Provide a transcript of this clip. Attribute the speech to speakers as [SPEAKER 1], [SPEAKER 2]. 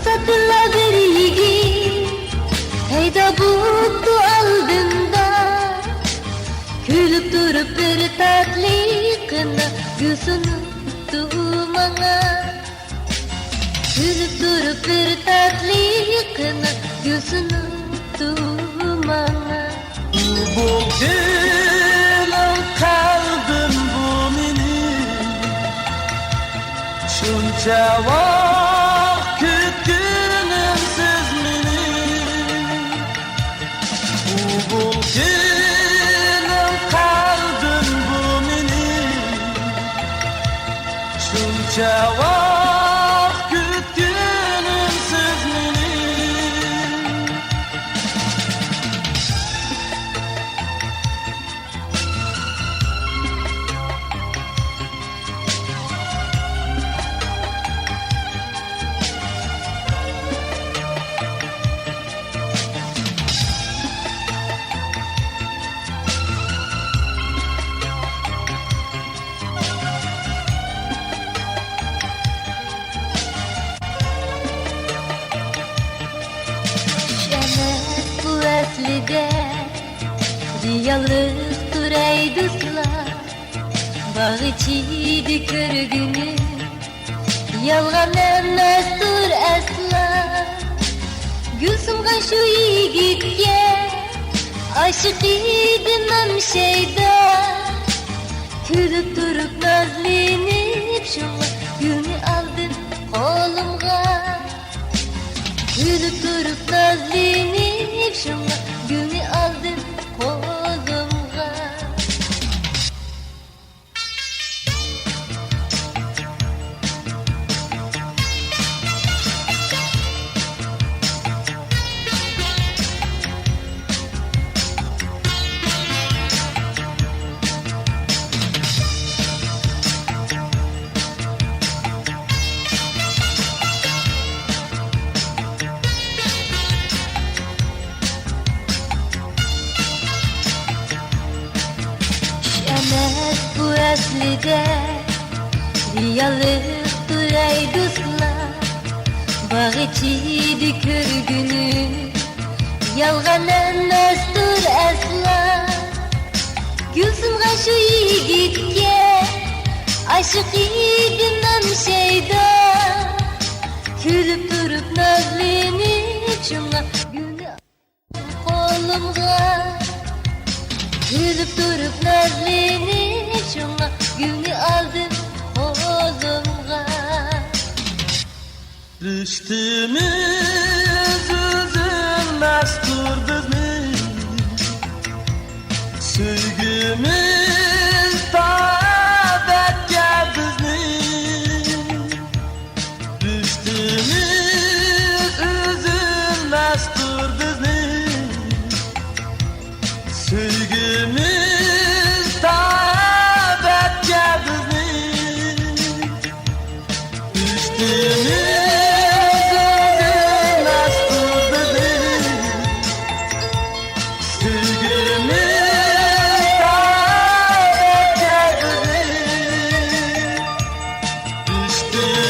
[SPEAKER 1] Satırlar yiğit Heyda buktu aldığında Külüp durup bir tatlı kına Gülsünü dumana Külüp durup bir tatlı kına Gülsünü dumana
[SPEAKER 2] Bugün kaldım bu mini Şunca vakit günümsüz mini Bugün kaldım bu mini Şunca vakit günümsüz mini
[SPEAKER 1] Aslida Riyallıktır ey dostlar Bağ içiydi körgünü Yalgan emestir asla Gülsümgan şu yigitke Aşık idimem şeyda Külüp durup nazlenip Şuna gülünü aldım kolumga Külüp durup nazlenip Şuna gülünü aldım kolumga Bu aslida Riyallıktır ey dostlar Bağ içiydi körgünü Yalgan emestir asla Gülsümgan şu yigitke Aşık idimem şeyda Külüp durup nazlenip Şuna gülünü kolumga Gülüp durup nazlenip Şuna gülünü aldım kolumga
[SPEAKER 2] Düştüğümüz üzülmez durdur mu? Sevgimiz davet geldiz mi? Düştüğümüz üzülmez durdur mu? Sevgimiz davet geldiz mi? Düştüğümüz
[SPEAKER 1] Düştü